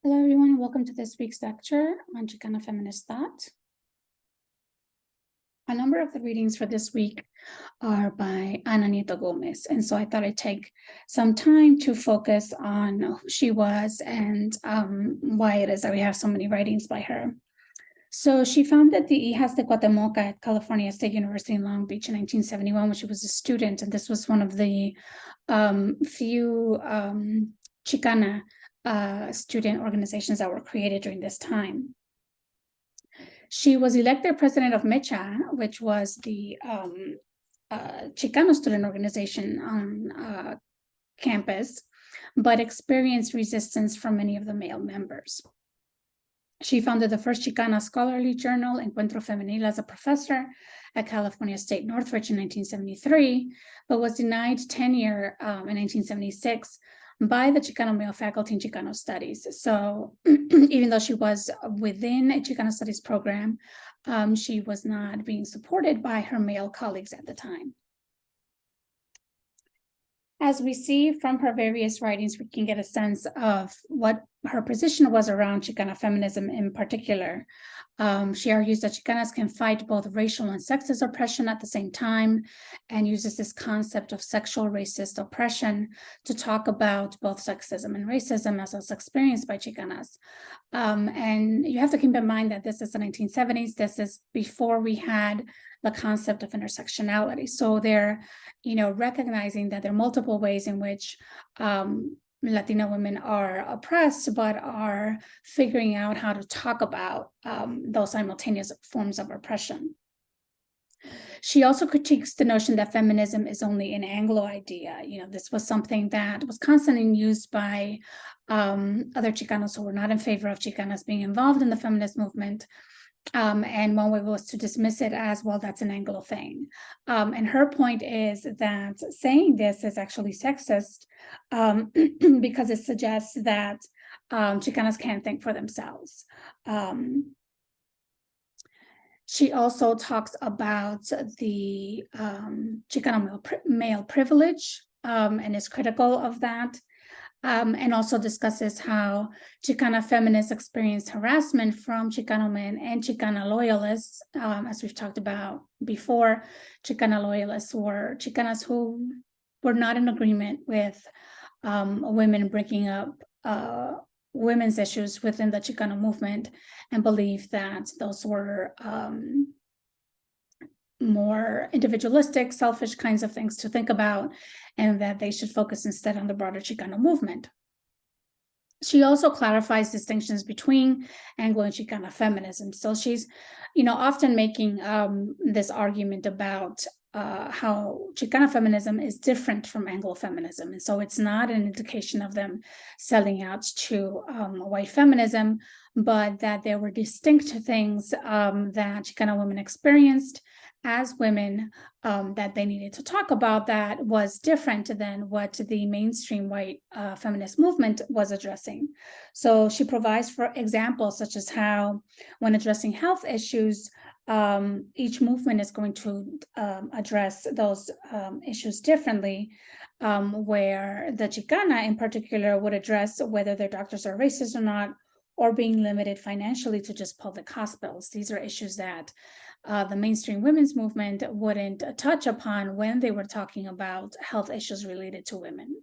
Hello, everyone, and welcome to this week's lecture on Chicana feminist thought. A number of the readings for this week are by Ana Nieto Gomez, and so I thought I'd take some time to focus on who she was and why it is that we have so many writings by her. So she founded the Hijas de Cuauhtemoc at California State University in Long Beach in 1971 when she was a student, and this was one of the few Chicana student organizations that were created during this time. She was elected president of Mecha, which was the Chicano student organization on campus, but experienced resistance from many of the male members. She founded the first Chicana scholarly journal, Encuentro Femenil, as a professor at California State Northridge in 1973, but was denied tenure in 1976 by the Chicano male faculty in Chicano studies. So even though she was within a Chicano studies program, she was not being supported by her male colleagues at the time. As we see from her various writings, we can get a sense of what her position was around Chicana feminism in particular. She argues that Chicanas can fight both racial and sexist oppression at the same time, and uses this concept of sexual racist oppression to talk about both sexism and racism as was experienced by Chicanas. And you have to keep in mind that this is the 1970s. This is before we had the concept of intersectionality. So they're, recognizing that there are multiple ways in which Latina women are oppressed, but are figuring out how to talk about those simultaneous forms of oppression. She also critiques the notion that feminism is only an Anglo idea. This was something that was constantly used by other Chicanos who were not in favor of Chicanas being involved in the feminist movement. And one way was to dismiss it as, well, that's an Anglo thing. And her point is that saying this is actually sexist because it suggests that Chicanas can't think for themselves. She also talks about the Chicano male privilege and is critical of that. And also discusses how Chicana feminists experienced harassment from Chicano men and Chicana loyalists. As we've talked about before, Chicana loyalists were Chicanas who were not in agreement with women bringing up women's issues within the Chicano movement and believed that those were more individualistic, selfish kinds of things to think about, and that they should focus instead on the broader Chicano movement. She also clarifies distinctions between Anglo and Chicana feminism. So she's, often making this argument about how Chicana feminism is different from Anglo feminism. And so it's not an indication of them selling out to white feminism, but that there were distinct things that Chicana women experienced as women that they needed to talk about that was different than what the mainstream white feminist movement was addressing. So she provides for examples such as how when addressing health issues, each movement is going to address those issues differently, where the Chicana in particular would address whether their doctors are racist or not, or being limited financially to just public hospitals. These are issues that the mainstream women's movement wouldn't touch upon when they were talking about health issues related to women.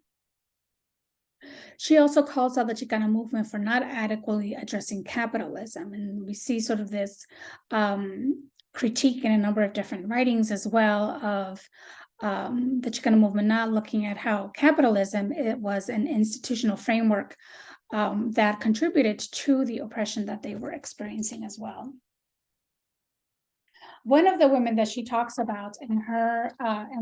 She also calls out the Chicana movement for not adequately addressing capitalism. And we see sort of this critique in a number of different writings as well of the Chicana movement not looking at how capitalism, it was an institutional framework that contributed to the oppression that they were experiencing as well. One of the women that she talks about in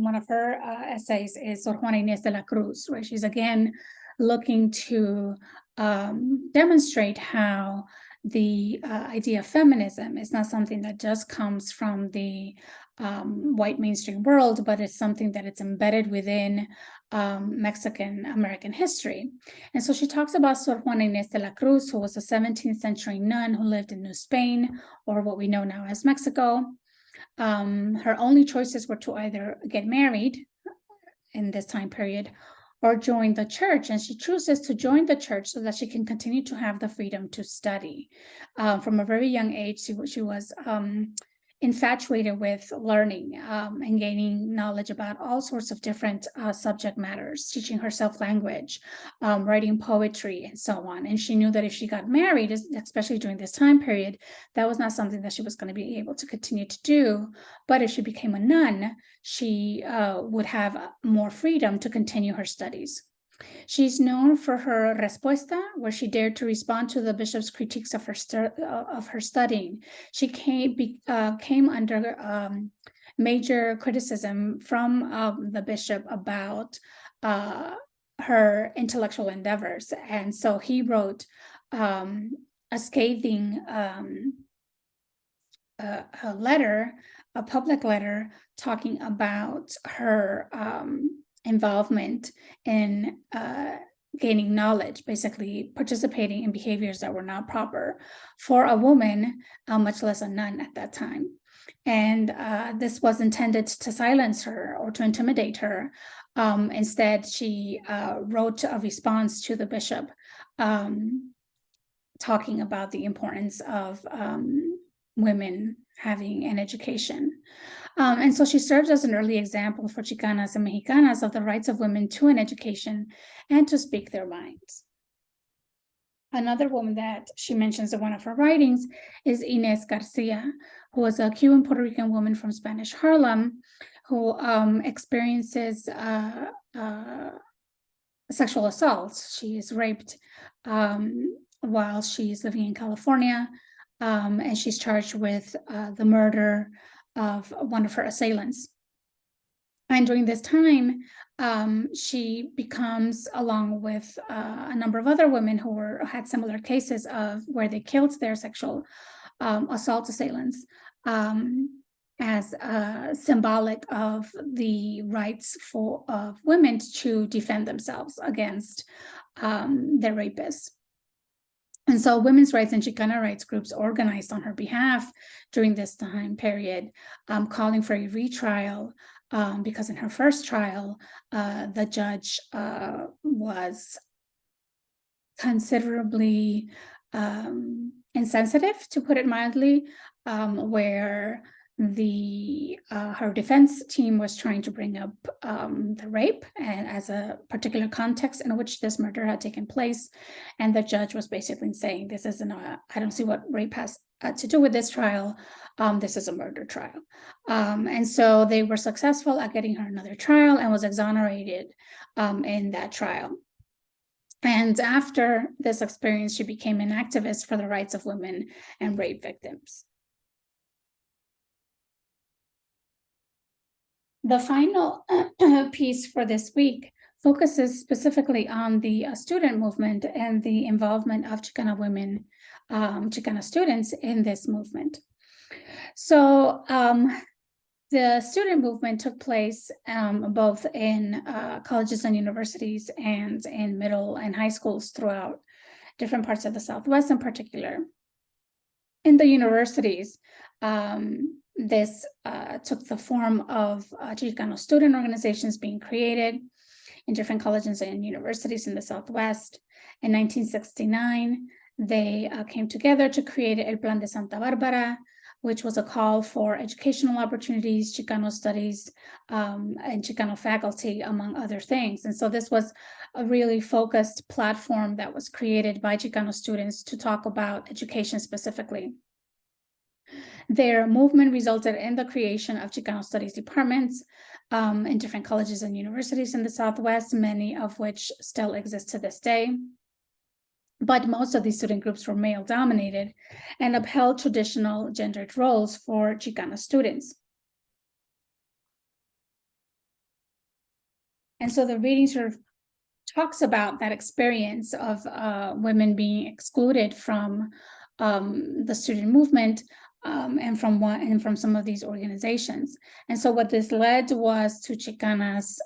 one of her essays is Sor Juana Inés de la Cruz, where she's again looking to demonstrate how the idea of feminism is not something that just comes from the white mainstream world, but it's something that it's embedded within Mexican American history. And so she talks about Sor Juana Inés de la Cruz, who was a 17th century nun who lived in New Spain, or what we know now as Mexico. Her only choices were to either get married in this time period or join the church, and she chooses to join the church so that she can continue to have the freedom to study. From a very young age, she was infatuated with learning and gaining knowledge about all sorts of different subject matters, teaching herself language, writing poetry, and so on. And she knew that if she got married, especially during this time period, that was not something that she was going to be able to continue to do. But if she became a nun, she would have more freedom to continue her studies. She's known for her respuesta, where she dared to respond to the bishop's critiques of her studying. She came under major criticism from the bishop about her intellectual endeavors, and so he wrote a scathing a letter, a public letter, talking about her involvement in gaining knowledge, basically participating in behaviors that were not proper for a woman, much less a nun at that time. And this was intended to silence her or to intimidate her. Instead, she wrote a response to the bishop talking about the importance of women having an education. And so she serves as an early example for Chicanas and Mexicanas of the rights of women to an education and to speak their minds. Another woman that she mentions in one of her writings is Inés Garcia, who was a Cuban Puerto Rican woman from Spanish Harlem who experiences sexual assault. She is raped while she's living in California, and she's charged with the murder of one of her assailants. And during this time, she becomes, along with a number of other women who had similar cases of where they killed their sexual assault assailants, as symbolic of the rights of women to defend themselves against their rapists. And so women's rights and Chicana rights groups organized on her behalf during this time period, calling for a retrial, because in her first trial, the judge was considerably insensitive, to put it mildly, where her defense team was trying to bring up the rape and as a particular context in which this murder had taken place, and the judge was basically saying, "This isn't I don't see what rape has to do with this trial. This is a murder trial," and so they were successful at getting her another trial and was exonerated in that trial. And after this experience, she became an activist for the rights of women and rape victims. The final piece for this week focuses specifically on the student movement and the involvement of Chicana women, Chicana students in this movement. So the student movement took place both in colleges and universities and in middle and high schools throughout different parts of the Southwest in particular. In the universities, this took the form of Chicano student organizations being created in different colleges and universities in the Southwest. In 1969, they came together to create El Plan de Santa Bárbara, which was a call for educational opportunities, Chicano studies, and Chicano faculty, among other things. And so this was a really focused platform that was created by Chicano students to talk about education specifically. Their movement resulted in the creation of Chicano studies departments in different colleges and universities in the Southwest, many of which still exist to this day. But most of these student groups were male-dominated and upheld traditional gendered roles for Chicana students. And so the reading sort of talks about that experience of women being excluded from the student movement and from some of these organizations. And so what this led was to Chicanas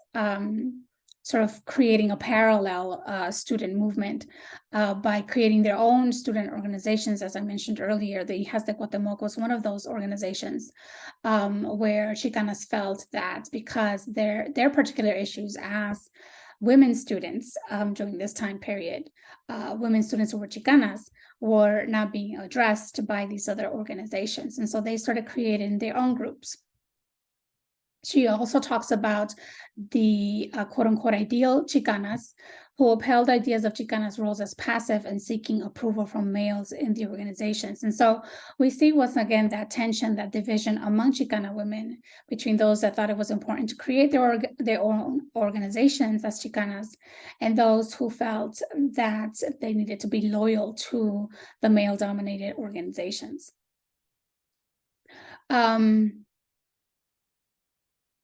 sort of creating a parallel student movement by creating their own student organizations. As I mentioned earlier, the Hijas de Cuauhtemoc was one of those organizations where Chicanas felt that because their particular issues as women students during this time period. Women students who were Chicanas were not being addressed by these other organizations. And so they started creating their own groups. She also talks about the quote unquote ideal Chicanas who upheld ideas of Chicanas' roles as passive and seeking approval from males in the organizations. And so we see once again that tension, that division among Chicana women between those that thought it was important to create their own organizations as Chicanas and those who felt that they needed to be loyal to the male-dominated organizations.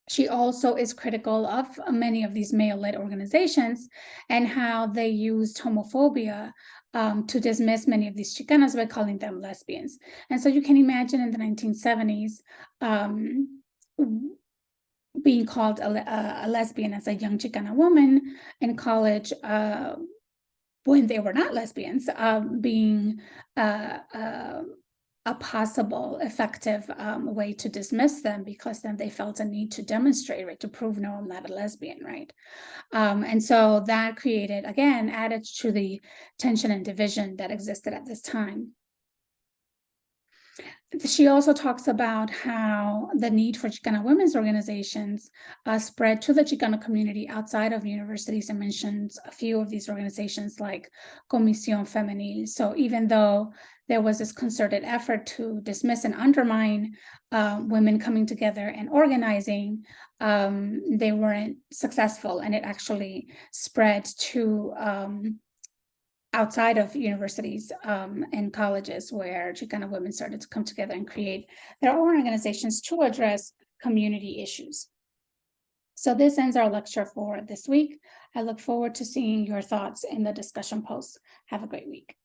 She also is critical of many of these male-led organizations and how they used homophobia to dismiss many of these Chicanas by calling them lesbians. And so you can imagine in the 1970s, being called a lesbian as a young Chicana woman in college when they were not lesbians, being a possible effective way to dismiss them, because then they felt a need to demonstrate, right, to prove, no, I'm not a lesbian, right? And so that created, again, added to the tension and division that existed at this time. She also talks about how the need for Chicana women's organizations spread to the Chicano community outside of universities, and mentions a few of these organizations like Comisión Femenil. So even though there was this concerted effort to dismiss and undermine women coming together and organizing, they weren't successful, and it actually spread to outside of universities and colleges, where Chicana women started to come together and create their own organizations to address community issues. So this ends our lecture for this week. I look forward to seeing your thoughts in the discussion post. Have a great week.